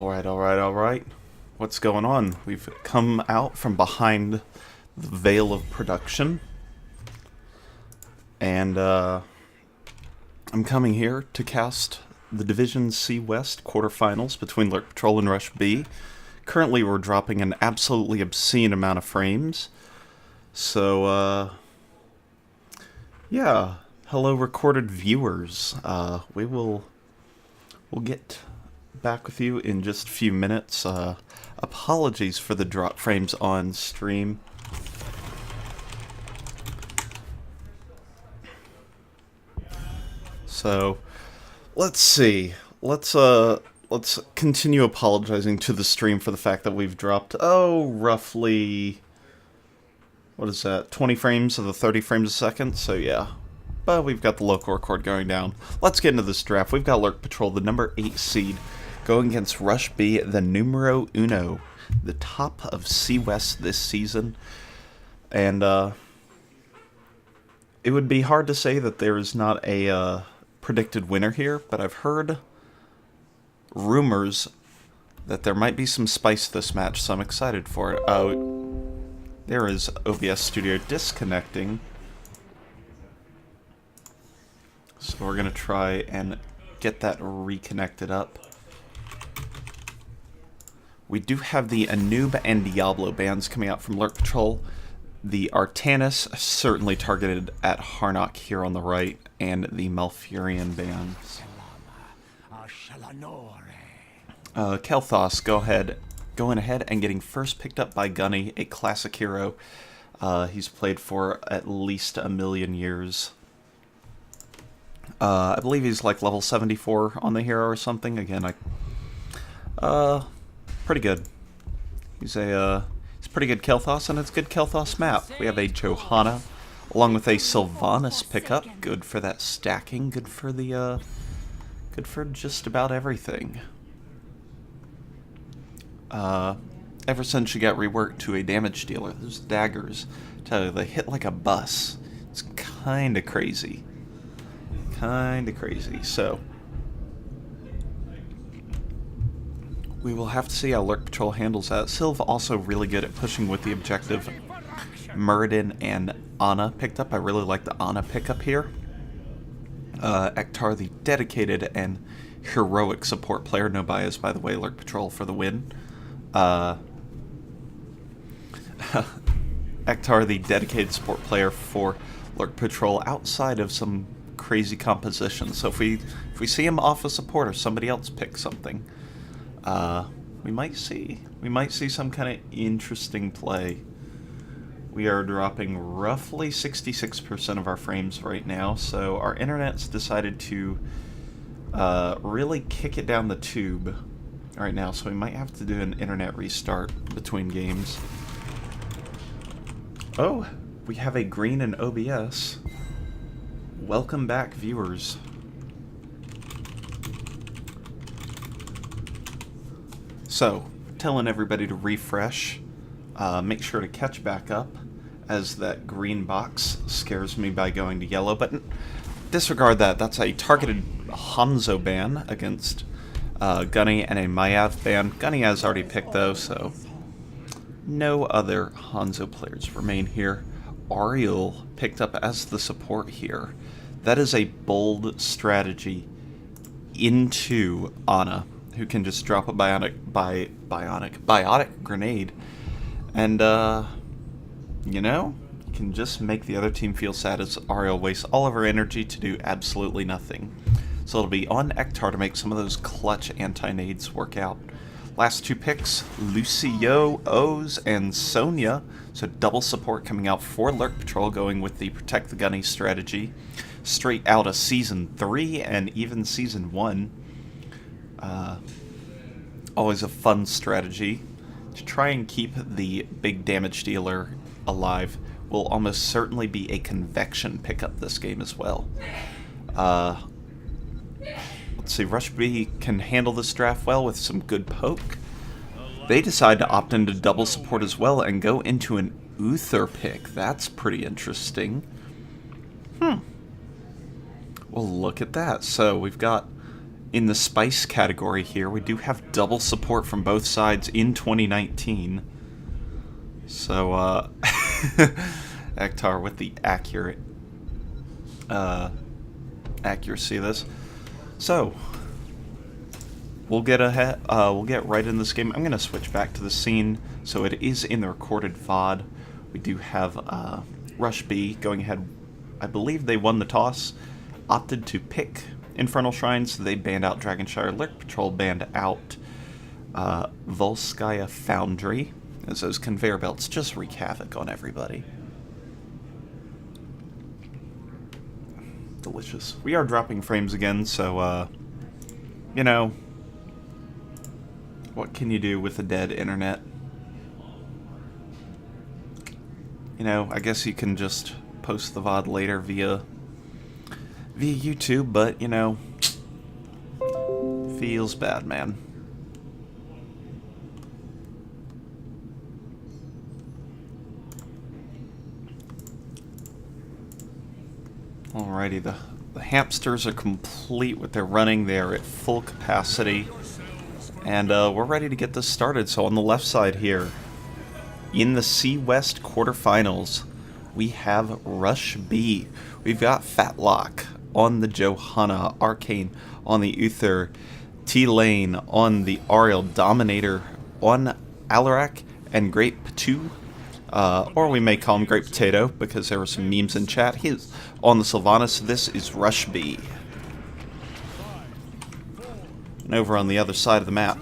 Alright. What's going on? We've come out from behind the veil of production, and I'm coming here to cast the Division C West quarterfinals between Lurk Patrol and Rush B. Currently, we're dropping an absolutely obscene amount of frames, so, yeah. Hello, recorded viewers. We'll get back with you in just a few minutes. Apologies for the drop frames on stream. So, let's see. Let's continue apologizing to the stream for the fact that we've dropped, roughly, what is that, 20 frames of the 30 frames a second, so yeah. But we've got the local record going down. Let's get into this draft. We've got Lurk Patrol, the number 8 seed, going against Rush B, the numero uno, the top of C West this season. And it would be hard to say that there is not a predicted winner here, but I've heard rumors that there might be some spice to this match, so I'm excited for it. There is OBS Studio disconnecting. So we're going to try and get that reconnected up. We do have the Anub and Diablo bands coming out from Lurk Patrol. The Artanis, certainly targeted at Harnock here on the right, and the Malfurion bands. Kelthos, going ahead and getting first picked up by Gunny, a classic hero. He's played for at least a million years. I believe he's like level 74 on the hero or something. Again, pretty good. He's a pretty good Kelthos, and it's a good Kelthos map. We have a Johanna, along with a Sylvanas pickup. Good for that stacking. Good for the good for just about everything. Ever since she got reworked to a damage dealer, those daggers, tell you, they hit like a bus. It's kinda crazy. So we will have to see how Lurk Patrol handles that. Sylv also really good at pushing with the objective. Muradin and Ana picked up. I really like the Ana pickup here. Ektar, the dedicated and heroic support player. No bias, by the way. Lurk Patrol for the win. Ektar, the dedicated support player for Lurk Patrol outside of some crazy composition. So if we see him off a support or somebody else pick something, we might see some kind of interesting play. We are dropping roughly 66% of our frames right now, so our internet's decided to really kick it down the tube right now, so we might have to do an internet restart between games. Oh, we have a green in OBS. Welcome back, viewers. So, telling everybody to refresh. Make sure to catch back up, as that green box scares me by going to yellow. But disregard that. That's a targeted Hanzo ban against Gunny and a Mayav ban. Gunny has already picked those, so no other Hanzo players remain here. Ariel picked up as the support here. That is a bold strategy into Ana, who can just drop a biotic grenade, and you know, can just make the other team feel sad as Ariel wastes all of her energy to do absolutely nothing. So it'll be on Ektar to make some of those clutch anti-nades work out. Last two picks, Lucio, Oz, and Sonya. So double support coming out for Lurk Patrol, going with the Protect the Gunny strategy. Straight out of Season 3 and even Season 1. Always a fun strategy. To try and keep the big damage dealer alive will almost certainly be a convection pickup this game as well. Let's see, Rush B can handle this draft well with some good poke. They decide to opt into double support as well and go into an Uther pick. That's pretty interesting. Well, look at that. So we've got in the spice category here, we do have double support from both sides in 2019. So, Ektar with the accuracy of this. So, we'll get ahead. We'll get right in this game. I'm gonna switch back to the scene, so it is in the recorded VOD. We do have Rush B going ahead. I believe they won the toss, opted to pick Infernal Shrines. They banned out Dragonshire. Lurk Patrol banned out Volskaya Foundry, as those conveyor belts just wreak havoc on everybody. Delicious. We are dropping frames again, so, you know, what can you do with a dead internet? You know, I guess you can just post the VOD later via YouTube, but, you know, feels bad, man. Alrighty, the hamsters are complete with their running. They are at full capacity. And we're ready to get this started. So on the left side here, in the C-West quarterfinals, we have Rush B. We've got Fatlock on the Johanna, Arcane on the Uther, T-Lane on the Ariel, Dominator on Alarak, and Great Patu, or we may call him Great Potato because there were some memes in chat. He's on the Sylvanas. This is Rush B. And over on the other side of the map,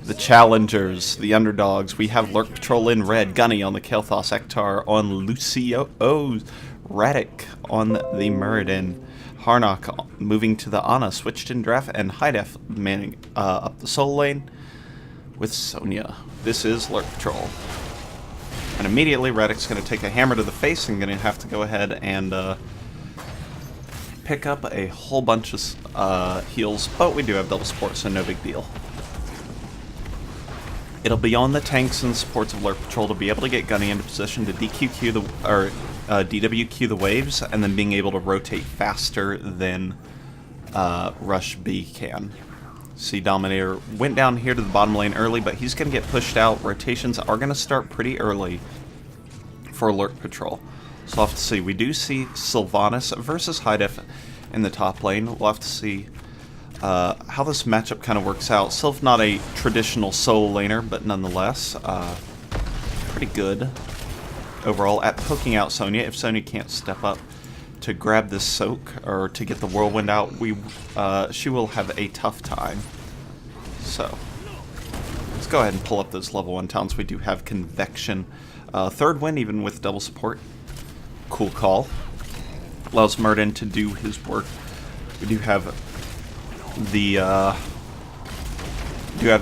the challengers, the underdogs, we have Lurk Patrol in red, Gunny on the Kelthos, Ektar on Lucio, Radic on the Muradin, Harnock moving to the Ana, switched in draft, and Hidef manning up the soul lane with Sonya. This is Lurk Patrol. And immediately Radic's going to take a hammer to the face and going to have to go ahead and pick up a whole bunch of heals, but we do have double support, so no big deal. It'll be on the tanks and supports of Lurk Patrol to be able to get Gunny into position to DWQ the waves, and then being able to rotate faster than Rush B can. See, Dominator went down here to the bottom lane early, but he's going to get pushed out. Rotations are going to start pretty early for Lurk Patrol. So we'll have to see. We do see Sylvanas versus Hidef in the top lane. We'll have to see how this matchup kind of works out. Sylv not a traditional soul laner, but nonetheless pretty good overall at poking out Sonya. If Sonya can't step up to grab this soak or to get the whirlwind out, she will have a tough time. So let's go ahead and pull up those level 1 talents. We do have Convection, third win even with double support. Cool call. Allows Murden to do his work. We do have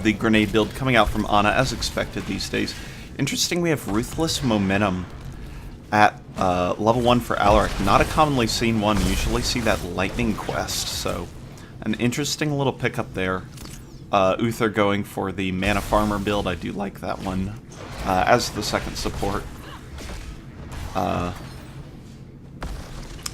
the grenade build coming out from Ana as expected these days. Interesting, we have Ruthless Momentum at level 1 for Alarak. Not a commonly seen one. Usually see that Lightning Quest, so an interesting little pickup there. Uther going for the Mana Farmer build. I do like that one as the second support.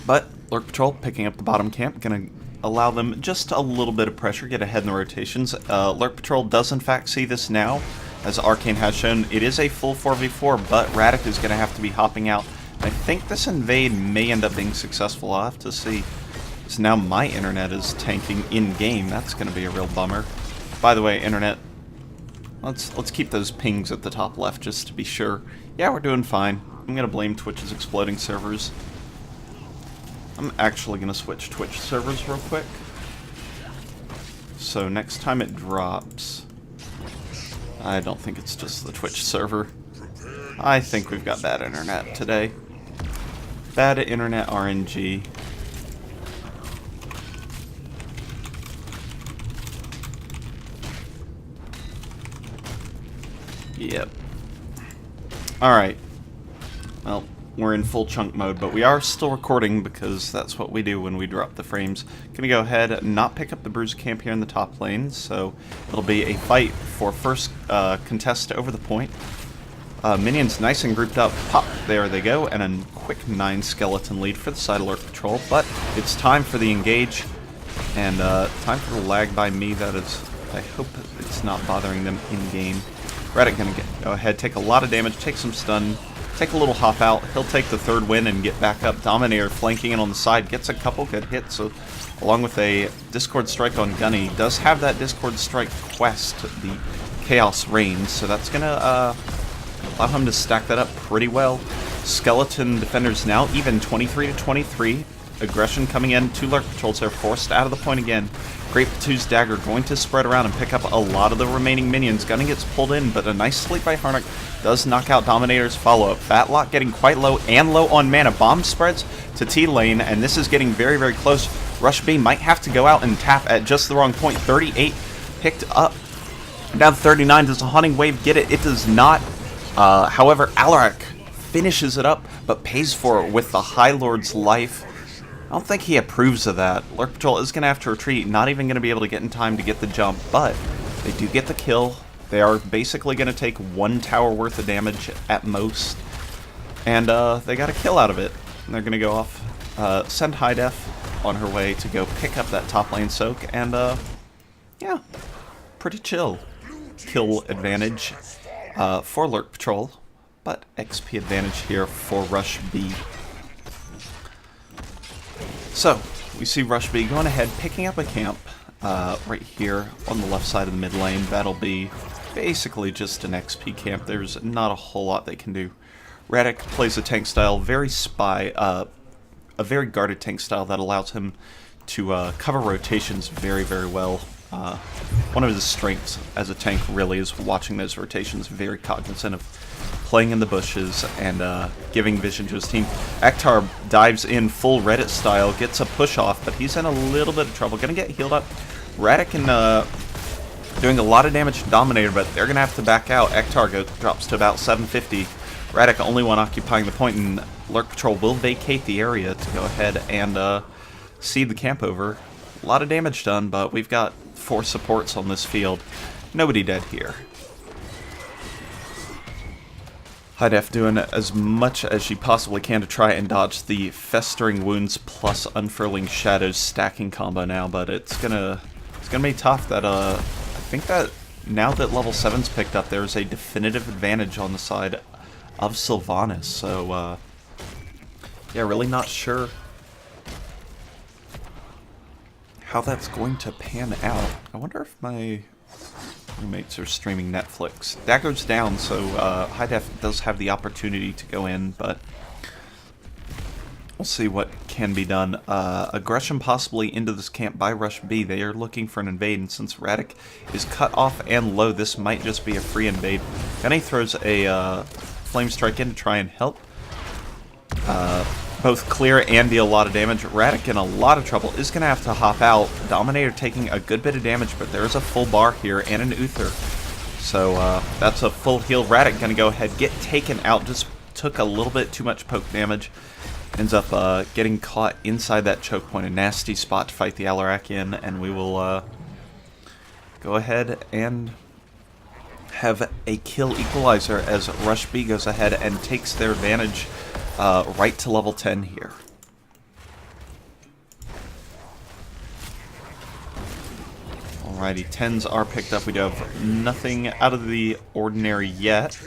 But Lurk Patrol picking up the bottom camp, gonna allow them just a little bit of pressure, get ahead in the rotations. Lurk Patrol does in fact see this now, as Arcane has shown. It is a full 4v4, but Radic is going to have to be hopping out. I think this invade may end up being successful. I'll have to see. So now my internet is tanking in-game. That's going to be a real bummer. By the way, internet, let's keep those pings at the top left just to be sure. Yeah, we're doing fine. I'm going to blame Twitch's exploding servers. I'm actually going to switch Twitch servers real quick. So next time it drops, I don't think it's just the Twitch server. I think we've got bad internet today. Bad internet RNG. Yep. Alright. Well, we're in full chunk mode, but we are still recording because that's what we do when we drop the frames. Gonna go ahead and not pick up the Bruiser camp here in the top lane, so it'll be a fight for first contest over the point. Minions nice and grouped up. Pop, there they go, and a quick 9 skeleton lead for the side of Lurk Patrol, but it's time for the engage. And time for the lag by me. That is, I hope it's not bothering them in-game. Radic gonna go ahead, take a lot of damage, take some stun, take a little hop out. He'll take the third win and get back up. Dominator flanking in on the side, gets a couple good hits, so along with a Discord Strike on Gunny. Does have that Discord Strike quest, the Chaos Reigns, so that's gonna allow him to stack that up pretty well. Skeleton Defenders now even 23-23. Aggression coming in. 2 Lurk Patrols. They're forced out of the point again. Great Patu's Dagger going to spread around and pick up a lot of the remaining minions. Gunny gets pulled in, but a nice sleep by Harnack does knock out Dominator's follow-up. Fatlock getting quite low and low on mana. Bomb spreads to T lane, and this is getting very, very close. Rush B might have to go out and tap at just the wrong point. 38 picked up. Down 39. Does a Haunting Wave get it? It does not. However, Alarak finishes it up, but pays for it with the High Lord's life. I don't think he approves of that. Lurk Patrol is going to have to retreat, not even going to be able to get in time to get the jump, but they do get the kill. They are basically going to take 1 tower worth of damage at most, and they got a kill out of it. And they're going to go off, send High Def on her way to go pick up that top lane soak, and yeah, pretty chill kill advantage for Lurk Patrol, but XP advantage here for Rush B. So, we see Rush B going ahead, picking up a camp right here on the left side of the mid lane. That'll be basically just an XP camp. There's not a whole lot they can do. Radic plays a tank style, very a very guarded tank style that allows him to cover rotations very, very well. One of his strengths as a tank really is watching those rotations, very cognizant of playing in the bushes and giving vision to his team. Ektar dives in full Reddit style, gets a push off, but he's in a little bit of trouble. Gonna get healed up. Radic and doing a lot of damage to Dominator, but they're gonna have to back out. Ektar drops to about 750. Radic only one occupying the point, and Lurk Patrol will vacate the area to go ahead and cede the camp over. A lot of damage done, but we've got 4 supports on this field. Nobody dead here. High Def doing as much as she possibly can to try and dodge the Festering Wounds plus Unfurling Shadows stacking combo now, but it's gonna be tough. That I think that now that level 7's picked up, there's a definitive advantage on the side of Sylvanas. So yeah, really not sure how that's going to pan out. I wonder if my roommates are streaming Netflix. Dagger's down, so High Def does have the opportunity to go in, but we'll see what can be done. Aggression possibly into this camp by Rush B. They are looking for an invade, and since Radic is cut off and low, this might just be a free invade. Gunny throws a Flame Strike in to try and help. Both clear and deal a lot of damage. Radic in a lot of trouble, is going to have to hop out. Dominator taking a good bit of damage, but there's a full bar here and an Uther. So that's a full heal. Radic going to go ahead, get taken out. Just took a little bit too much poke damage. Ends up getting caught inside that choke point. A nasty spot to fight the Alarak in, and we will go ahead and have a kill equalizer as Rush B goes ahead and takes their advantage right to level 10 here. Alrighty, 10s are picked up. We do have nothing out of the ordinary yet,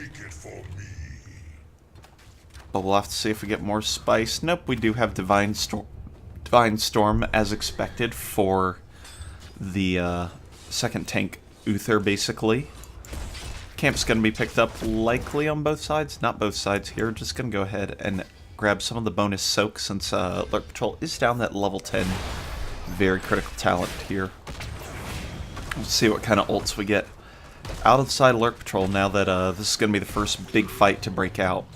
but we'll have to see if we get more spice. Nope, we do have Divine Storm as expected for the second tank Uther, basically. Camp's going to be picked up likely on both sides. Not both sides here. Just going to go ahead and grab some of the bonus soak since Lurk Patrol is down that level 10. Very critical talent here. We'll see what kind of ults we get out of the side of Lurk Patrol now that this is going to be the first big fight to break out.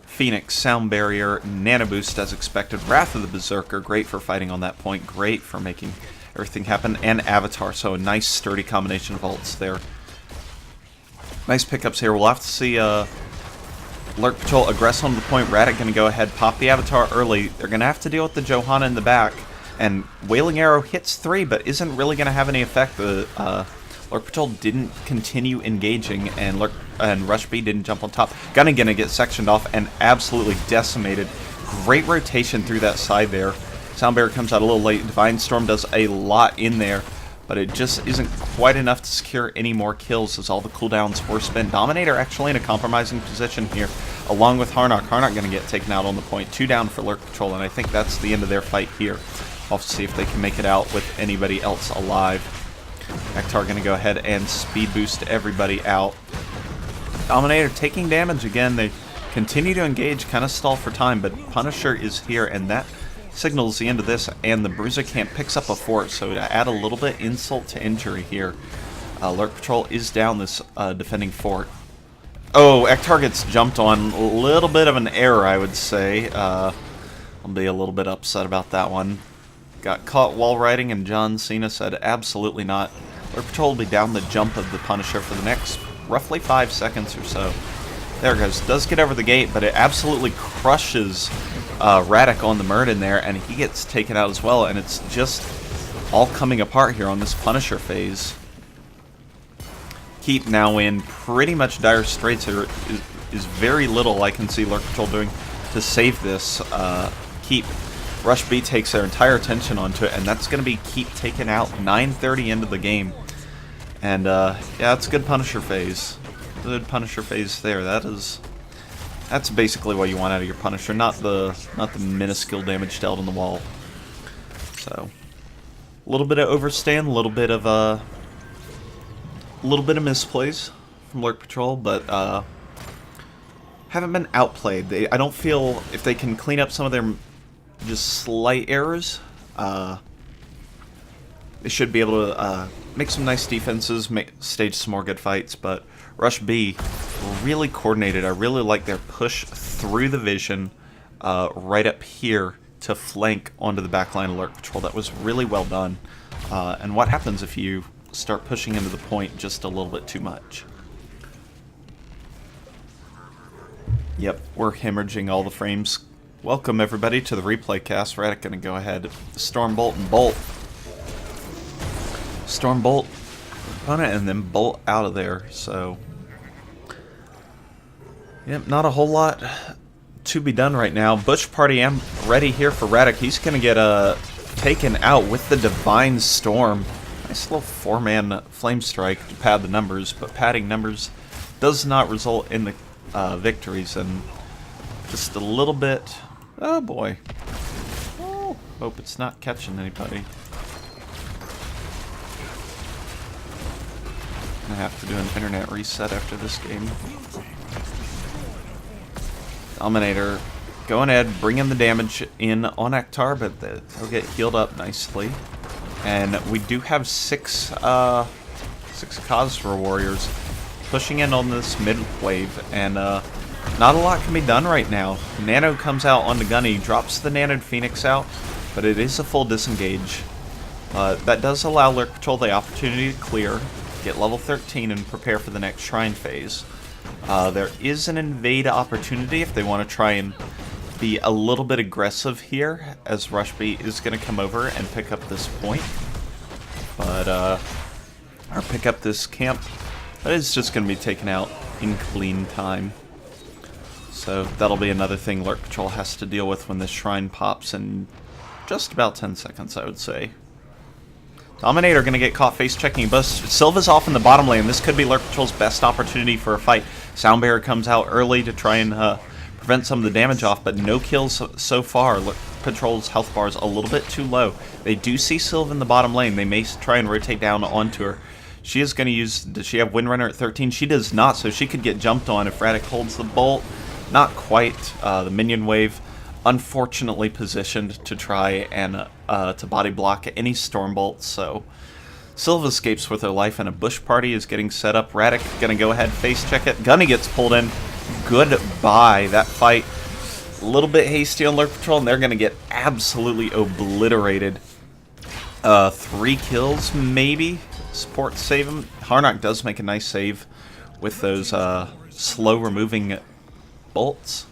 Phoenix, Sound Barrier, Nano Boost as expected. Wrath of the Berserker, great for fighting on that point. Great for making everything happen. And Avatar, so a nice sturdy combination of ults there. Nice pickups here. We'll have to see Lurk Patrol aggress on the point. Radic going to go ahead, pop the Avatar early. They're going to have to deal with the Johanna in the back. And Wailing Arrow hits 3, but isn't really going to have any effect. The Lurk Patrol didn't continue engaging, and Rush B didn't jump on top. Gunny going to get sectioned off and absolutely decimated. Great rotation through that side there. Soundbearer comes out a little late. Divine Storm does a lot in there, but it just isn't quite enough to secure any more kills as all the cooldowns were spent. Dominator actually in a compromising position here, along with Harnock. Harnock going to get taken out on the point. 2 down for Lurk Patrol, and I think that's the end of their fight here. Off to see if they can make it out with anybody else alive. Ektar going to go ahead and speed boost everybody out. Dominator taking damage again. They continue to engage, kind of stall for time, but Punisher is here, and that signals the end of this, and the Bruiser Camp picks up a fort, so to add a little bit insult to injury here, Lurk Patrol is down this defending fort. Oh, Ektar gets jumped on. A little bit of an error, I would say. I'll be a little bit upset about that one. Got caught wall riding, and John Cena said absolutely not. Lurk Patrol will be down the jump of the Punisher for the next roughly 5 seconds or so. There it goes. Does get over the gate, but it absolutely crushes Radek on the Murden there, and he gets taken out as well, and it's just all coming apart here on this Punisher phase. Keep now in pretty much dire straits. There is very little I can see Lurk Patrol doing to save this. Keep. Rush B takes their entire attention onto it, and that's going to be Keep taken out 9:30 into the game. And yeah, it's a good Punisher phase. Good Punisher phase there. That's basically what you want out of your Punisher, not the minuscule damage dealt on the wall. So a little bit of overstand, a little bit of misplays from Lurk Patrol, but haven't been outplayed. I don't feel if they can clean up some of their just slight errors, they should be able to make some nice defenses, stage some more good fights. But Rush B, really coordinated. I really like their push through the vision right up here to flank onto the backline of Lurk Patrol. That was really well done. And what happens if you start pushing into the point just a little bit too much? Yep, we're hemorrhaging all the frames. Welcome everybody to the replay cast. Radek gonna go ahead, Stormbolt and Bolt. Stormbolt opponent and then Bolt out of there. So yep, not a whole lot to be done right now. Bush Party am ready here for Radek. He's gonna get taken out with the Divine Storm. Nice little 4-man flame strike to pad the numbers, but padding numbers does not result in the victories, and just a little bit. Oh boy. Oh, hope it's not catching anybody. I have to do an internet reset after this game. Dominator going ahead, bringing the damage in on Ektar, but he'll get healed up nicely. And we do have six Cosfor warriors pushing in on this mid wave, and not a lot can be done right now. Nano comes out on the Gunny, drops the Nanoed Phoenix out, but it is a full disengage. That does allow Lurk Patrol the opportunity to clear, get level 13, and prepare for the next Shrine phase. There is an invade opportunity if they want to try and be a little bit aggressive here, as Rush B is going to come over and pick up this point. But, or pick up this camp. But it's just going to be taken out in clean time. So that'll be another thing Lurk Patrol has to deal with when this Shrine pops in just about 10 seconds, I would say. Dominator going to get caught face-checking a bus. Sylva's off in the bottom lane. This could be Lurk Patrol's best opportunity for a fight. Soundbearer comes out early to try and prevent some of the damage off, but no kills so far. Lurk Patrol's health bar is a little bit too low. They do see Sylva in the bottom lane. They may try and rotate down onto her. She is going to use... Does she have Windrunner at 13? She does not, so she could get jumped on if Radek holds the bolt. Not quite. The minion wave unfortunately positioned to try and to body block any Stormbolts, so Sylva escapes with her life, and a Bush Party is getting set up. Radek gonna go ahead, face check it. Gunny gets pulled in. Goodbye. That fight a little bit hasty on Lurk Patrol, and they're gonna get absolutely obliterated. 3 kills maybe. Support save him. Harnock does make a nice save with those slow removing bolts.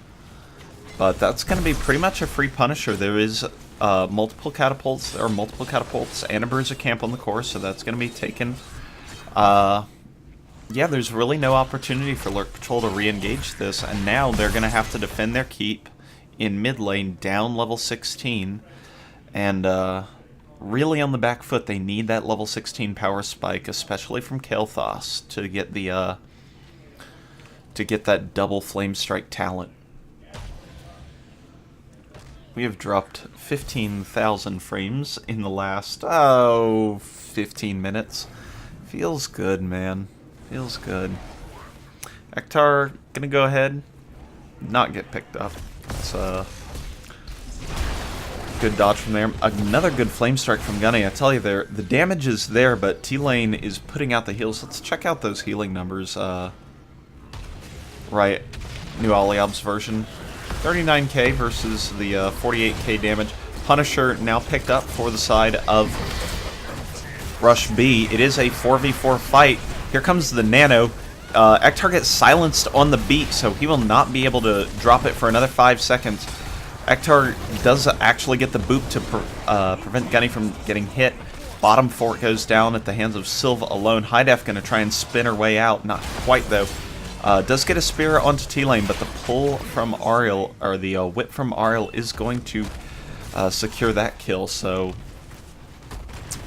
But that's going to be pretty much a free Punisher. There is multiple catapults. There are multiple catapults and a Bruiser Camp on the course, so that's going to be taken. Yeah, there's really no opportunity for Lurk Patrol to re-engage this, and now they're going to have to defend their keep in mid lane, down level 16. And really on the back foot, they need that level 16 power spike, especially from Kael'thas, to get that double flame strike talent. We have dropped 15,000 frames in the last 15 minutes. Feels good, man. Feels good. Ektar gonna go ahead, not get picked up. It's good dodge from there. Another good flame strike from Gunny. I tell you, the damage is there, but T-Lane is putting out the heals. Let's check out those healing numbers. Right, New Aliab's version. 39k versus the 48k damage. Punisher now picked up for the side of Rush B. It is a 4v4 fight. Here comes the Nano. Ektar gets silenced on the beat, so he will not be able to drop it for another 5 seconds. Ektar does actually get the boop to prevent Gunny from getting hit. Bottom fort goes down at the hands of Sylva alone. Hidef going to try and spin her way out. Not quite, though. Does get a spear onto T-Lane, but the pull from Ariel, or the whip from Ariel, is going to secure that kill, so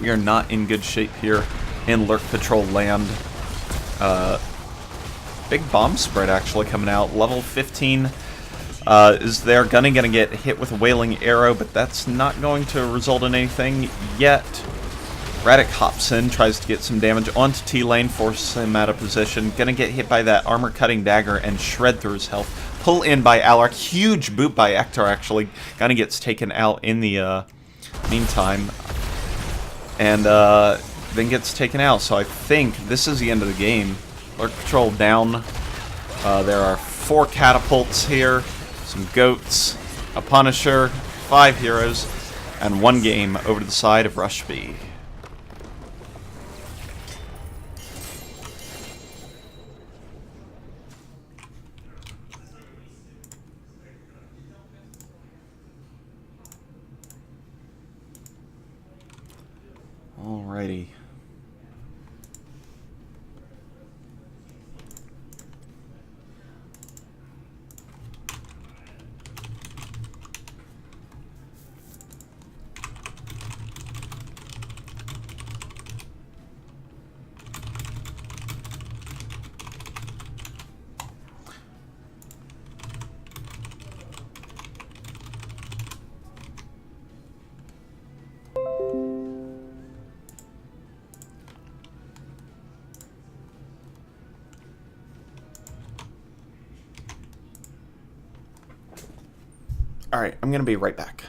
we are not in good shape here in Lurk Patrol land. Big bomb spread actually coming out. Level 15 is there. Gunny gonna get hit with a Wailing Arrow, but that's not going to result in anything yet. Radic hops in, tries to get some damage onto T-Lane, forces him out of position. Gonna get hit by that armor-cutting dagger and shred through his health. Pull in by Alaric. Huge boot by Ektar, actually. Gunny gets taken out in the meantime. And then gets taken out. So I think this is the end of the game. Lurk Patrol down. There are 4 catapults here, some goats, a Punisher, 5 heroes, and 1 game over to the side of Rush B. Alrighty. Alright, I'm gonna be right back.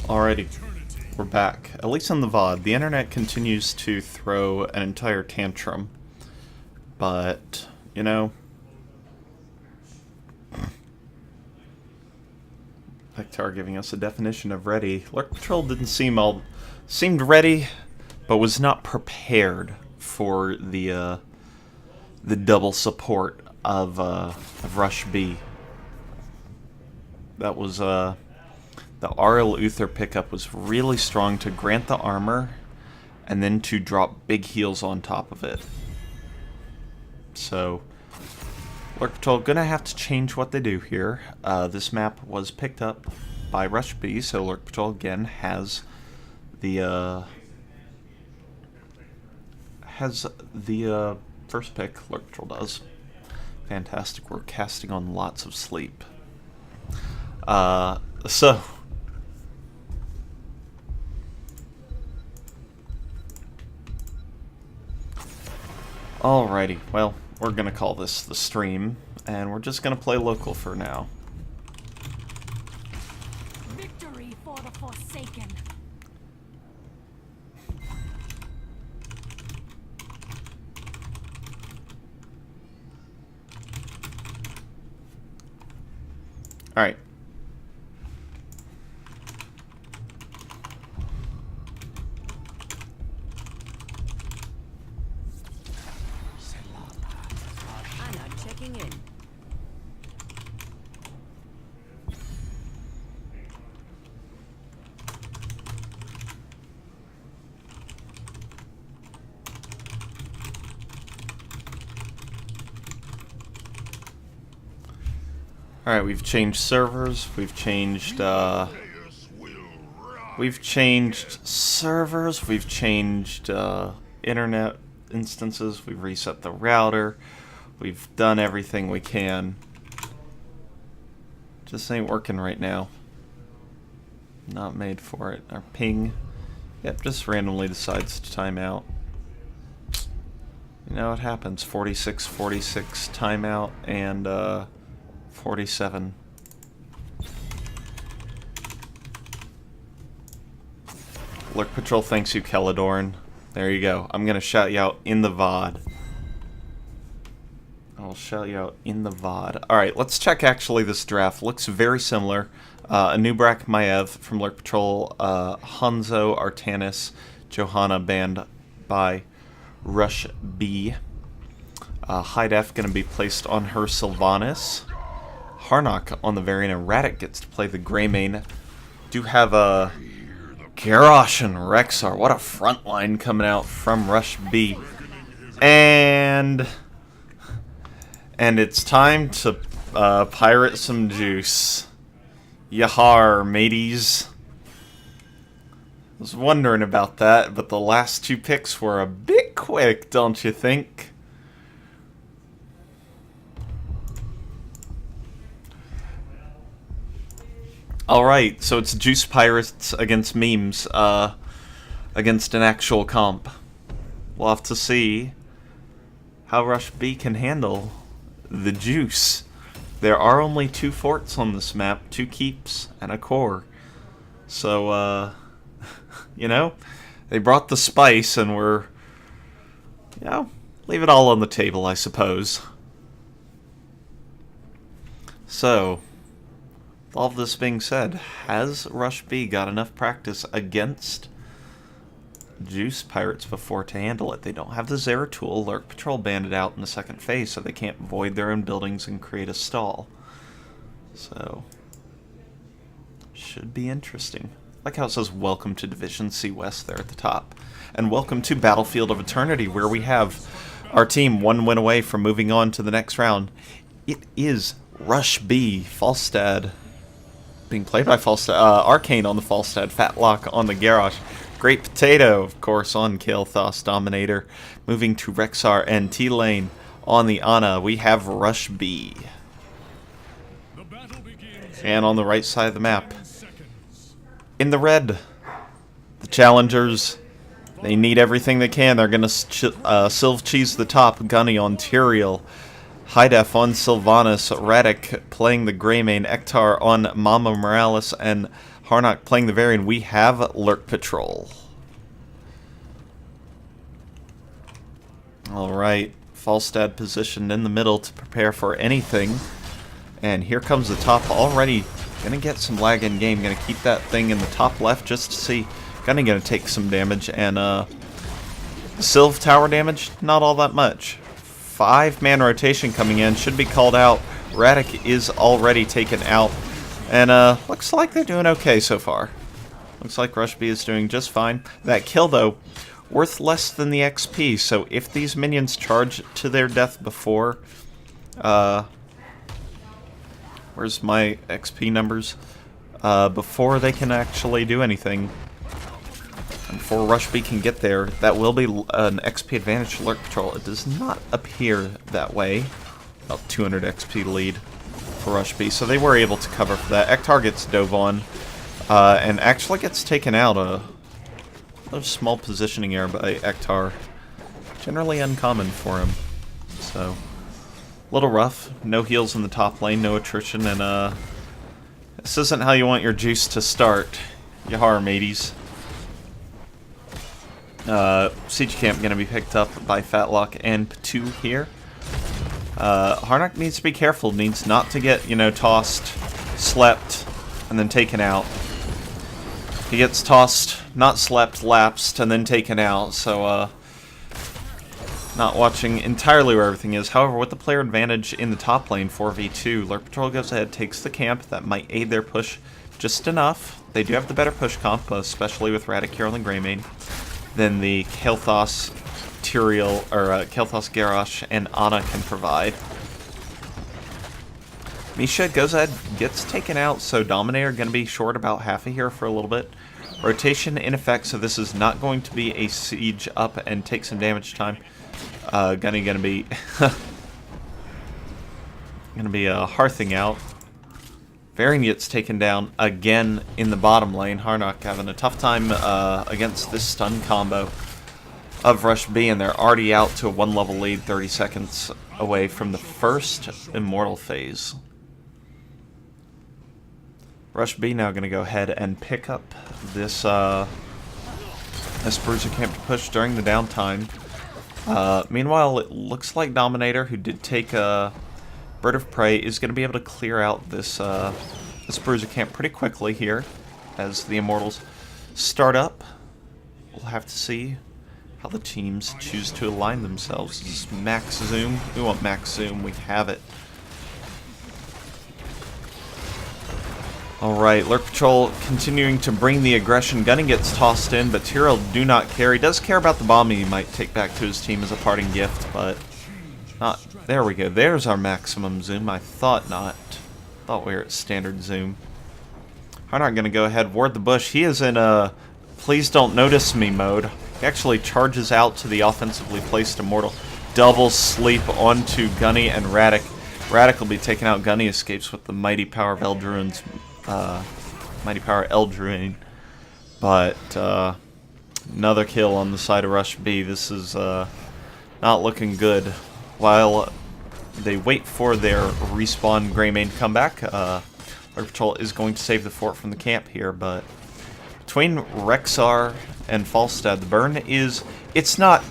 Alrighty, we're back. At least on the VOD. The internet continues to throw an entire tantrum. But, you know... Ektar giving us a definition of ready. Lurk Patrol didn't seemed ready, but was not prepared for the double support of Rush B. That was the RL Uther pickup was really strong to grant the armor, and then to drop big heals on top of it. So Lurk Patrol gonna have to change what they do here. This map was picked up by Rush B, so Lurk Patrol again has the first pick. Lurk Patrol does. Fantastic. We're casting on lots of sleep. So alrighty, well, we're gonna call this the stream, and we're just gonna play local for now. Victory for the Forsaken. Alright. Alright, we've changed servers, we've changed servers, we've changed internet instances, we've reset the router, we've done everything we can. Just ain't working right now. Not made for it. Our ping, yep, just randomly decides to time out. You know, it happens. 46, 46 timeout, and 47. Lurk Patrol thanks you, Kelladorn. There you go. I'm gonna shout you out in the VOD. I'll shout you out in the VOD. Alright, let's check actually this draft. Looks very similar. Anubrak Maev from Lurk Patrol, Hanzo Artanis, Johanna banned by Rush B. High Def gonna be placed on her Sylvanas. Harnock on the variant, and Radic gets to play the Greymane. Do have a Garrosh and Rexar. What a front line coming out from Rush B. And it's time to pirate some juice. Yahar, mateys. I was wondering about that, but the last two picks were a bit quick, don't you think? Alright, so it's Juice Pirates against memes, against an actual comp. We'll have to see how Rush B can handle the juice. There are only 2 forts on this map, 2 keeps, and a core. So, you know, they brought the spice and we're, you know, leave it all on the table, I suppose. So, with all of this being said, has Rush B got enough practice against Juice Pirates before to handle it? They don't have the Zeratul. Lurk Patrol banded out in the second phase, so they can't void their own buildings and create a stall. So, should be interesting. I like how it says, welcome to Division C West there at the top. And welcome to Battlefield of Eternity, where we have our team 1 win away from moving on to the next round. It is Rush B, Falstad, being played by Falstad, Arcane on the Falstad, Fatlock on the Garrosh, Great Potato, of course, on Kael'thas Dominator, moving to Rexar and T-Lane on the Ana. We have Rush B. And on the right side of the map, in the red, the challengers, they need everything they can. They're going to Sylv Cheese the top, Gunny on Tyrael, High Def on Sylvanas, Radic playing the Greymane, Ektar on Mama Morales, and Harnock playing the Varian. We have Lurk Patrol. Alright, Falstad positioned in the middle to prepare for anything. And here comes the top already. Gonna get some lag in game. Gonna keep that thing in the top left just to see. Gonna take some damage. And Sylv tower damage, not all that much. 5-man rotation coming in. Should be called out. Radic is already taken out. And looks like they're doing okay so far. Looks like Rush B is doing just fine. That kill, though, worth less than the XP. So if these minions charge to their death before... where's my XP numbers? Before they can actually do anything. And before Rush B can get there, that will be an XP advantage to Lurk Patrol. It does not appear that way. About 200 XP lead for Rush B, so they were able to cover for that. Ektar gets dove on, and actually gets taken out. A small positioning error by Ektar. Generally uncommon for him. So, a little rough. No heals in the top lane, no attrition, and this isn't how you want your juice to start. Yahar, mateys. Siege Camp going to be picked up by Fatlock and Patu here. Harnock needs to be careful, needs not to get, tossed, slept, and then taken out. He gets tossed, not slept, lapsed, and then taken out, so, not watching entirely where everything is. However, with the player advantage in the top lane, 4v2, Lurk Patrol goes ahead, takes the camp. That might aid their push just enough. They do have the better push comp, especially with Radic here on the Greymane, than the Kael'thas Tyrael, or Kael'thas Garrosh and Ana can provide. Misha goes ahead, gets taken out, so Dominator going to be short about half a hero for a little bit. Rotation in effect, so this is not going to be a siege up and take some damage time. Gunny going to be hearthing out. Varian gets taken down again in the bottom lane. Harnock having a tough time against this stun combo of Rush B, and they're already out to a 1-level lead, 30 seconds away from the first Immortal phase. Rush B now going to go ahead and pick up this Bruiser Camp to push during the downtime. Meanwhile, it looks like Dominator, who did take a Bird of Prey, is going to be able to clear out this Bruiser Camp pretty quickly here as the Immortals start up. We'll have to see how the teams choose to align themselves. This is max zoom. We want max zoom. We have it. Alright, Lurk Patrol continuing to bring the aggression. Gunning gets tossed in, but Tyrael do not care. He does care about the bomb he might take back to his team as a parting gift, but not. There we go. There's our maximum zoom. I thought not. Thought we were at standard zoom. Harnock going to go ahead, ward the bush. He is in a please don't notice me mode. He actually charges out to the offensively placed Immortal. Double sleep onto Gunny and Radic. Radic will be taken out. Gunny escapes with the mighty power of Eldruin's mighty power Eldruin. But another kill on the side of Rush B. This is not looking good. While they wait for their respawn Greymane comeback, Lurk Patrol is going to save the fort from the camp here, but between Rexar and Falstad, the burn is it's not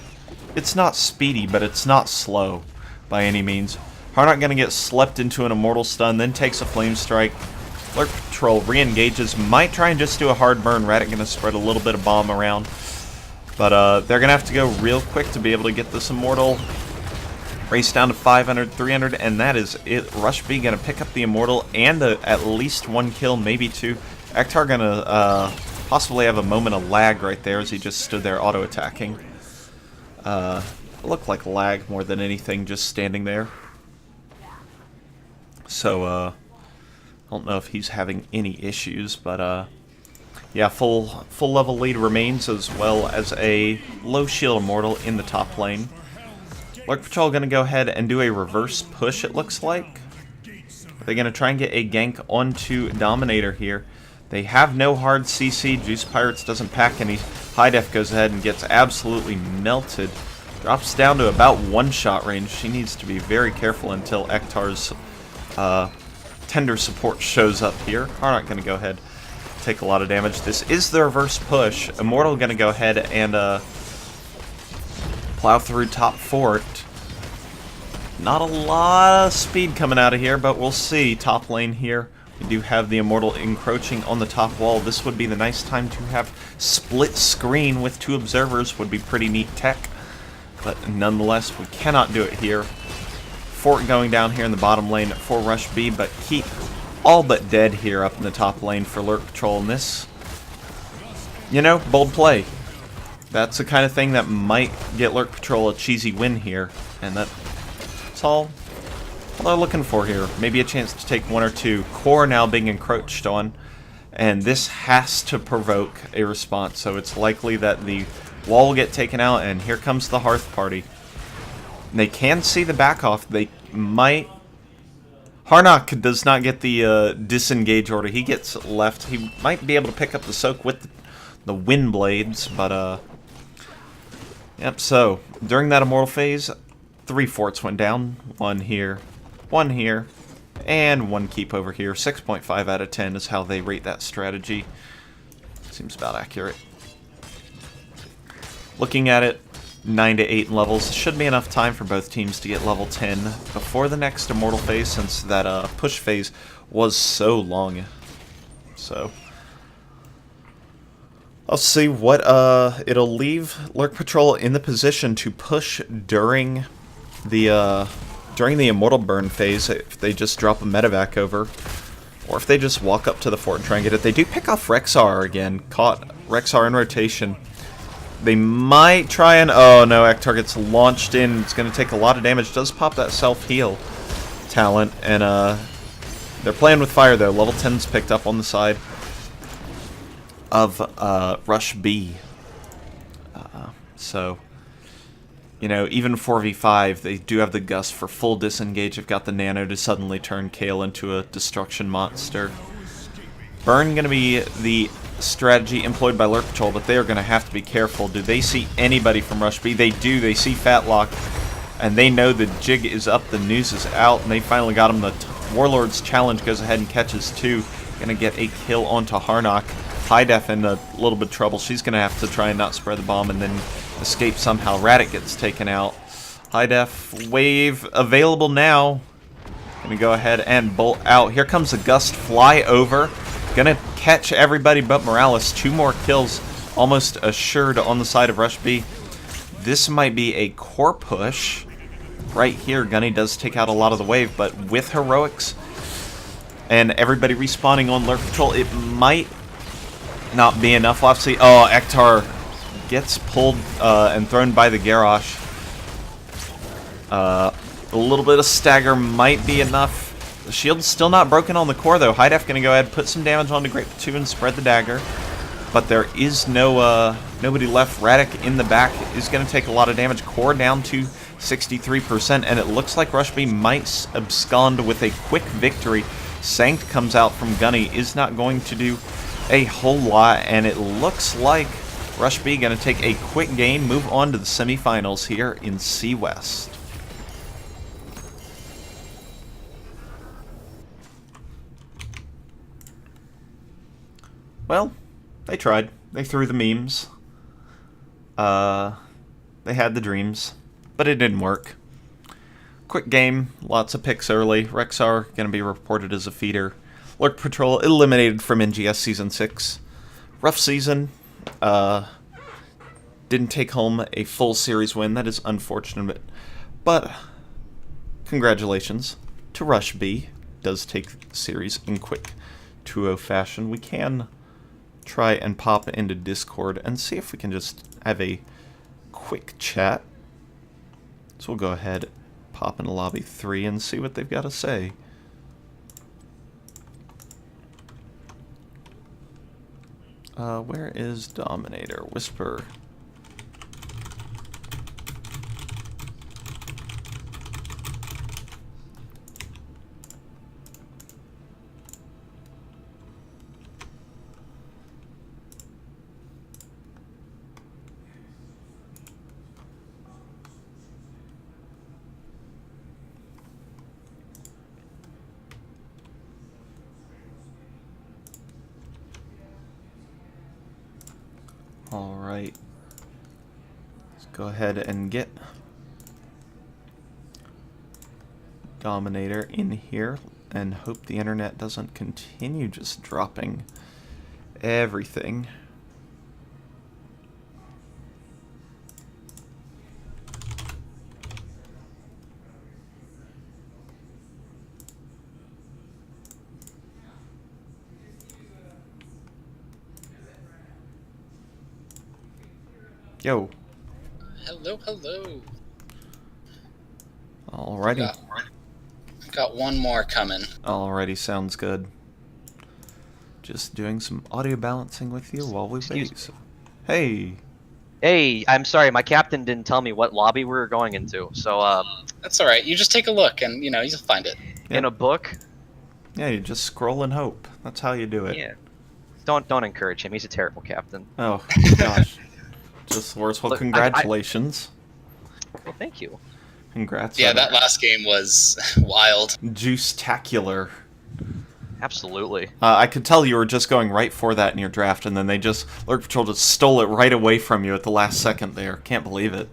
speedy, but it's not slow by any means. Harnock gonna get slept into an Immortal stun, then takes a Flame Strike. Lurk Patrol re-engages, might try and just do a hard burn. Radic gonna spread a little bit of bomb around, but they're gonna have to go real quick to be able to get this Immortal. Race down to 500, 300, and that is it. Rush B gonna pick up the Immortal and at least one kill, maybe two. Ektar gonna possibly have a moment of lag right there as he just stood there auto-attacking. Looked like lag more than anything, just standing there. So, I don't know if he's having any issues, but yeah, full level lead remains, as well as a low shield Immortal in the top lane. Lurk Patrol going to go ahead and do a reverse push, it looks like. They're going to try and get a gank onto Dominator here. They have no hard CC. Juice Pirates doesn't pack any. High Def goes ahead and gets absolutely melted. Drops down to about one-shot range. She needs to be very careful until Ektar's tender support shows up here. Harnock going to go ahead, take a lot of damage. This is the reverse push. Immortal going to go ahead and plow through top fort. Not a lot of speed coming out of here, but we'll see. Top lane here. We do have the Immortal encroaching on the top wall. This would be the nice time to have split screen with 2 observers. Would be pretty neat tech. But nonetheless, we cannot do it here. Fort going down here in the bottom lane for Rush B, but keep all but dead here up in the top lane for Lurk Patrol. And this, you know, bold play. That's the kind of thing that might get Lurk Patrol a cheesy win here. And that's all they're looking for here. Maybe a chance to take 1 or 2. Core now being encroached on. And this has to provoke a response. So it's likely that the wall will get taken out. And here comes the Hearth Party. They can see the back off. They might... Harnock does not get the disengage order. He gets left. He might be able to pick up the soak with the wind blades, but yep, so during that immortal phase, 3 forts went down. 1 here, 1 here, and 1 keep over here. 6.5 out of 10 is how they rate that strategy. Seems about accurate. Looking at it, 9 to 8 levels. Should be enough time for both teams to get level 10 before the next immortal phase, since that push phase was so long. So I'll see what it'll leave Lurk Patrol in the position to push during the immortal burn phase if they just drop a medevac over, or if they just walk up to the fort and try and get it. They do pick off Rexar again. Caught Rexar in rotation. They might try and... Oh, no, Ektar gets launched in. It's going to take a lot of damage. Does pop that self-heal talent. And they're playing with fire, though. Level 10's picked up on the side of Rush B. So, you know, even 4v5, they do have the Gust for full disengage. They've got the Nano to suddenly turn Kale into a destruction monster. Burn going to be the strategy employed by Lurk Patrol, but they are going to have to be careful. Do they see anybody from Rush B? They do. They see Fatlock, and they know the jig is up, the news is out, and they finally got him. The Warlord's challenge goes ahead and catches 2. Going to get a kill onto Harnock. High Def in a little bit of trouble. She's going to have to try and not spread the bomb and then escape somehow. Radic gets taken out. High Def wave available now. Going to go ahead and bolt out. Here comes a Gust fly over. Gonna catch everybody but Morales. 2 more kills almost assured on the side of Rush B. This might be a core push. Right here, Gunny does take out a lot of the wave, but with heroics and everybody respawning on Lurk Patrol, it might not be enough. We'll have to see. Oh, Ektar gets pulled and thrown by the Garrosh. A little bit of stagger might be enough. The shield's still not broken on the core, though. High Def going to go ahead, put some damage onto Grape 2 and spread the dagger. But there is nobody left. Radic in the back is going to take a lot of damage. Core down to 63%, and it looks like Rush B might abscond with a quick victory. Sanct comes out from Gunny, is not going to do a whole lot, and it looks like Rush B going to take a quick game, move on to the semifinals here in C West. Well, they tried. They threw the memes. They had the dreams, but it didn't work. Quick game, lots of picks early. Rexar going to be reported as a feeder. Lurk Patrol eliminated from NGS Season 6. Rough season. Didn't take home a full series win. That is unfortunate. But congratulations to Rush B. Does take the series in quick 2-0 fashion. We can try and pop into Discord and see if we can just have a quick chat. So we'll go ahead, pop into lobby 3 and see what they've got to say. Where is Dominator? Whisper. Alright. Let's go ahead and get Dominator in here and hope the internet doesn't continue just dropping everything. Yo. Hello, hello. Alrighty. Got one more coming. Alrighty, sounds good. Just doing some audio balancing with you while we wait. So, hey. Hey, I'm sorry, my captain didn't tell me what lobby we were going into, so, That's alright, you just take a look and, you'll find it. Yep. in a book? Yeah, you just scroll and hope. That's how you do it. Yeah. Don't encourage him, he's a terrible captain. Oh, gosh. Just the worst. Well, Look, congratulations. Well, thank you. Congrats. Yeah, on that last game was wild. Juice-tacular. Absolutely. I could tell you were just going right for that in your draft, and then Lurk Patrol just stole it right away from you at the last second there. Can't believe it.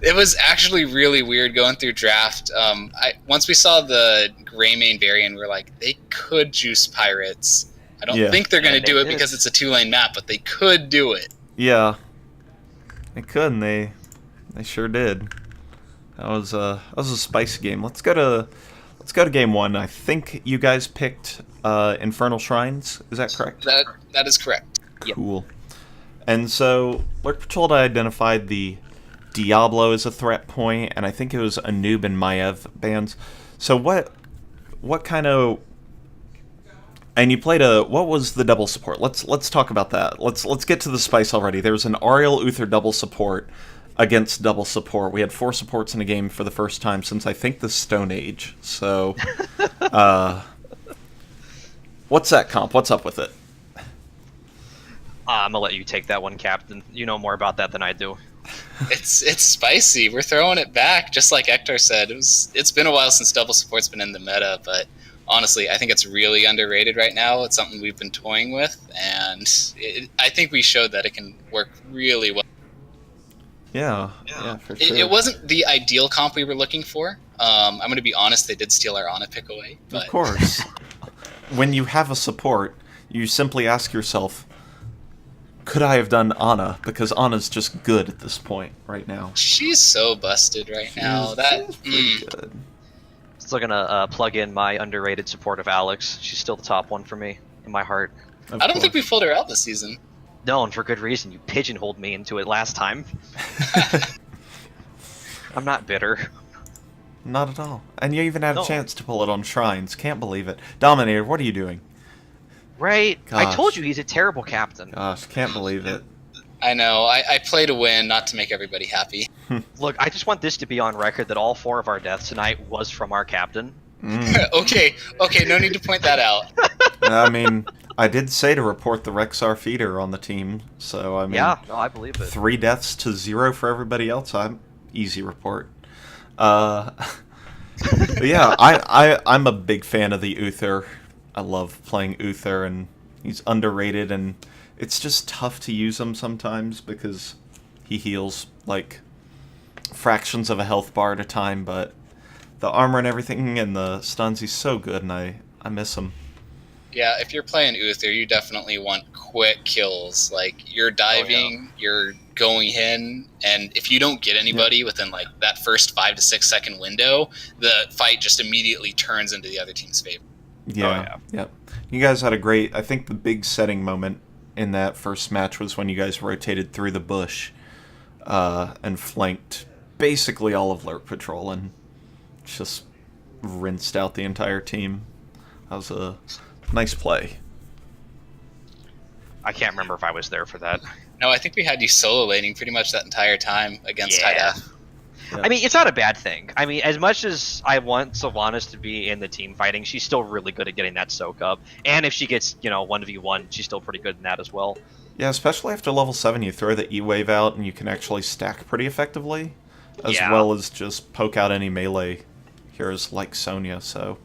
It was actually really weird going through draft. Once we saw the gray main variant, we were like, they could juice pirates. I don't think they're going to do it because it's a 2-lane map, but they could do it. Yeah. They could, and they sure did. That was a spicy game. Let's go to game one. I think you guys picked Infernal Shrines. Is that correct? That is correct. Cool. And so Lurk Patrol identified the Diablo as a threat point, and I think it was Anub and Maiev bans. So what kind of... And you played what was the double support? Let's talk about that. Let's get to the spice already. There was an Ariel Uther double support against double support. We had 4 supports in a game for the first time since I think the Stone Age. So, what's that comp? What's up with it? I'm gonna let you take that one, Captain. You know more about that than I do. It's spicy. We're throwing it back, just like Ektar said. It's been a while since double support's been in the meta, but honestly, I think it's really underrated right now. It's something we've been toying with, and I think we showed that it can work really well. Yeah, for sure. It wasn't the ideal comp we were looking for. I'm going to be honest, they did steal our Ana pick away. But... Of course. When you have a support, you simply ask yourself, could I have done Ana? Because Ana's just good at this point right now. She's so busted right now. She's pretty good. Still gonna plug in my underrated support of Alex. She's still the top one for me, in my heart. I don't think we pulled her out this season. No, and for good reason. You pigeonholed me into it last time. I'm not bitter. Not at all. And you even had a chance to pull it on Shrines. Can't believe it. Dominator, what are you doing? Right? Gosh. I told you he's a terrible captain. Gosh, can't believe it. I know. I play to win, not to make everybody happy. Look, I just want this to be on record that all 4 of our deaths tonight was from our captain. Okay, no need to point that out. I mean, I did say to report the Rexar feeder on the team, so I mean... Yeah, no, I believe it. 3 deaths to 0 for everybody else. Easy report. But yeah, I'm a big fan of the Uther. I love playing Uther, and he's underrated, and it's just tough to use him sometimes because he heals like fractions of a health bar at a time, but the armor and everything and the stuns, he's so good, and I miss him. Yeah, if you're playing Uther, you definitely want quick kills. Like, you're diving, you're going in, and if you don't get anybody within, like, that first 5 to 6 second window, the fight just immediately turns into the other team's favor. Yeah. You guys had a great... I think the big setting moment in that first match was when you guys rotated through the bush and flanked basically all of Lurk Patrol and just rinsed out the entire team. That was a nice play. I can't remember if I was there for that. No, I think we had you solo laning pretty much that entire time against Tide F. Yeah. I mean, it's not a bad thing. I mean, as much as I want Sylvanas to be in the team fighting, she's still really good at getting that soak up. And if she gets, 1v1, she's still pretty good in that as well. Yeah, especially after level 7, you throw the E-Wave out and you can actually stack pretty effectively, as well as just poke out any melee heroes like Sonya, so...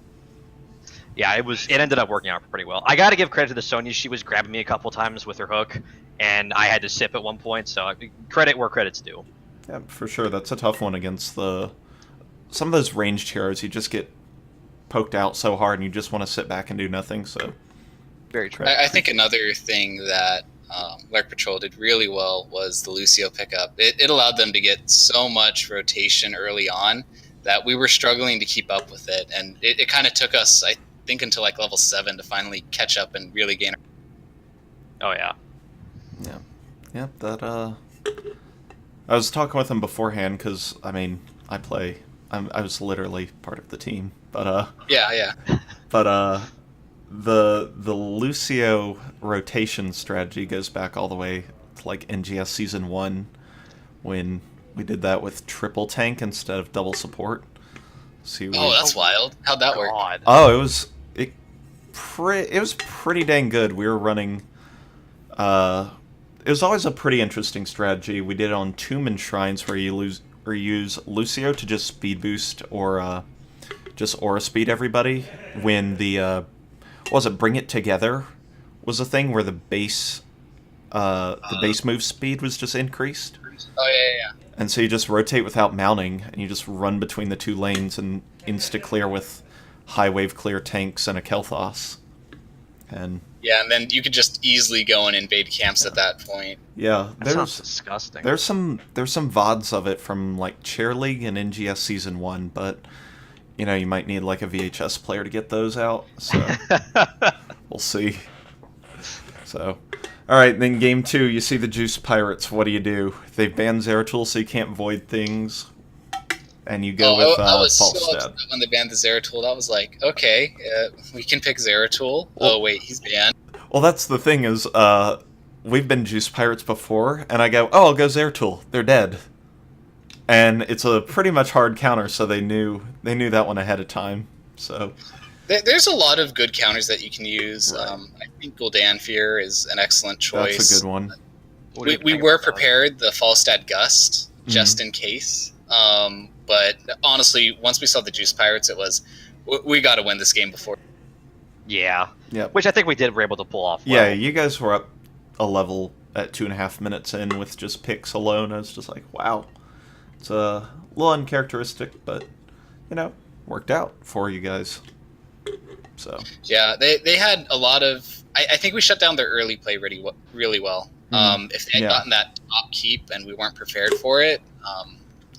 Yeah, it ended up working out pretty well. I gotta give credit to the Sonya. She was grabbing me a couple times with her hook, and I had to sip at one point. So credit where credit's due. Yeah, for sure. That's a tough one against some of those ranged heroes. You just get poked out so hard, and you just want to sit back and do nothing. So Very true. I think another thing that Lurk Patrol did really well was the Lucio pickup. It allowed them to get so much rotation early on that we were struggling to keep up with it, and it kind of took us, I think, until like level 7 to finally catch up and really gain. Oh yeah. yeah, that I was talking with him beforehand because I mean I was literally part of the team, but Yeah. but the Lucio rotation strategy goes back all the way to like NGS Season 1 when we did that with triple tank instead of double support. See, Oh, that's wild. How'd that work? God. oh, it was pretty dang good. We were running. It was always a pretty interesting strategy. We did it on Tomb and Shrines where you use Lucio to just speed boost or just aura speed everybody when the what was it, Bring It Together was a thing where the base move speed was just increased. Oh, yeah. And so you just rotate without mounting, and you just run between the two lanes and insta-clear with high wave clear tanks and a Kel'Thas. And Yeah, and then you could just easily go and invade camps at that point. yeah, That sounds disgusting. there's some VODs of it from like Chair League and NGS Season 1, but you know, you might need like a VHS player to get those out, so we'll see. So, alright, then Game 2, you see the Juice Pirates, what do? They've banned Zeratul so you can't void things, and you go with I was so Falstad. upset when they banned the Zeratul. I was like, okay, we can pick Zeratul. Oh, wait, he's banned. Well, that's the thing is, we've been Juice Pirates before, and I go, oh, I'll go Zeratul. They're dead. And it's a pretty much hard counter, so they knew that one ahead of time. So There's a lot of good counters that you can use. Right. I think Gul'dan Fear is an excellent choice. that's a good one. What do you We think were about that? prepared the Falstad Gust just Mm-hmm. in case. But honestly, once we saw the Juice Pirates, it was we got to win this game before. Yeah. Yep. Which I think we were able to pull off. Well. Yeah, you guys were up a level at 2.5 minutes in with just picks alone. I was just like, wow. It's a little uncharacteristic, but, you know, worked out for you guys. So, Yeah, they had a lot of. I think we shut down their early play really well. If they had Yeah. gotten that top keep and we weren't prepared for it,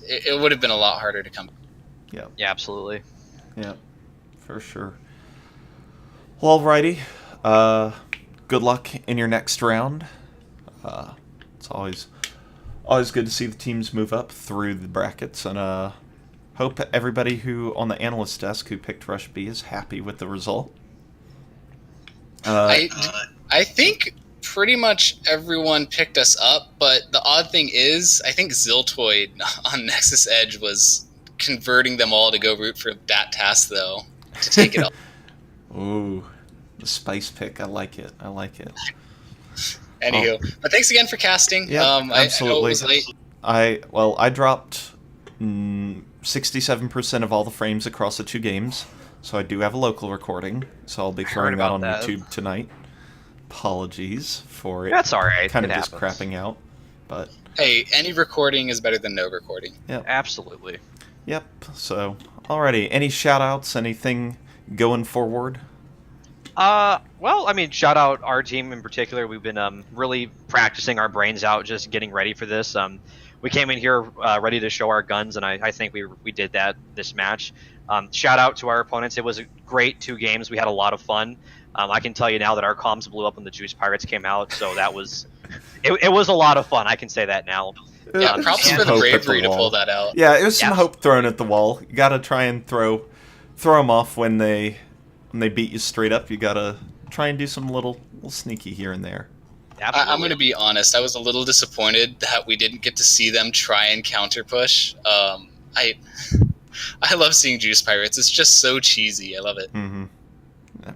it would have been a lot harder to come. Yeah, absolutely. yeah, for sure. Well, alrighty. Good luck in your next round. It's always good to see the teams move up through the brackets, and hope everybody who on the analyst desk who picked Rush B is happy with the result. I think pretty much everyone picked us up, but the odd thing is, I think Ziltoid on Nexus Edge was converting them all to go root for that task, though, to take it all. Ooh, the spice pick. I like it. Anywho, but thanks again for casting. Yeah, I know absolutely. it was late. I dropped 67% of all the frames across the 2 games, so I do have a local recording. So I'll be throwing that about on that. YouTube tonight. Apologies for it. That's all right. Kind of It just happens. crapping out, but Hey, any recording is better than no recording. Absolutely. yep. So, alrighty. Any shout-outs? Anything going forward? Well, I mean, shout out our team in particular. We've been really practicing our brains out, just getting ready for this. We came in here ready to show our guns, and I think we did that this match. Shout out to our opponents. It was a great 2 games. We had a lot of fun. I can tell you now that our comms blew up when the Juice Pirates came out, so that was it was a lot of fun. I can say that now. Yeah, props Some for the hope at bravery to wall. pull that out. Yeah, it was some Yeah. hope thrown at the wall. You gotta try and throw them off when they beat you straight up. You gotta try and do some little sneaky here and there. Absolutely. I'm going to be honest. I was a little disappointed that we didn't get to see them try and counter push. I love seeing Juice Pirates. It's just so cheesy. I love it. Mm-hmm. Yeah.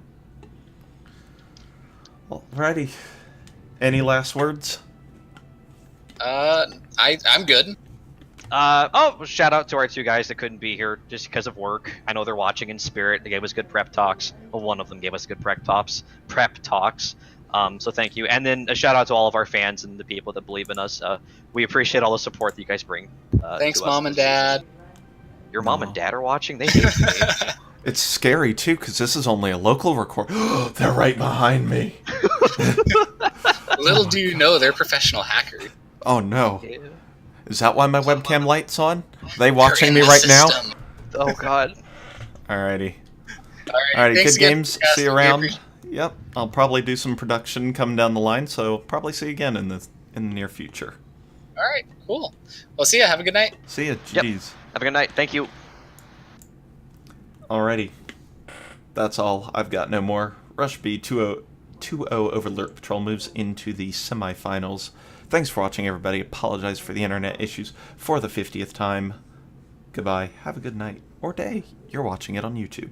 Alrighty. Any last words? I'm good. Shout out to our 2 guys that couldn't be here just because of work. I know they're watching in spirit. They gave us good prep talks. Well, one of them gave us good prep talks. So thank you, and then a shout out to all of our fans and the people that believe in us. We appreciate all the support that you guys bring. Thanks, to us Mom and this Dad. season. Your mom Aw. and dad are watching. They hate me. It's scary, too, because this is only a local record. They're right behind me. Little do you know, they're professional hackers. Oh, no. Yeah. Is that why my webcam light's on? Are they watching They're me in the right now? system. Oh God. Alrighty. Alright, Alrighty, thanks good again, games. Cass. See you We around. appreciate- Yep, I'll probably do some production coming down the line, so probably see you again in the near future. Alright, cool. Well, see ya. Have a good night. See ya. Yep. Jeez. Have a good night. Thank you. Alrighty. That's all. I've got no more. Rush B 2-0 over Lurk Patrol moves into the semifinals. Thanks for watching, everybody. Apologize for the internet issues for the 50th time. Goodbye. Have a good night or day. You're watching it on YouTube.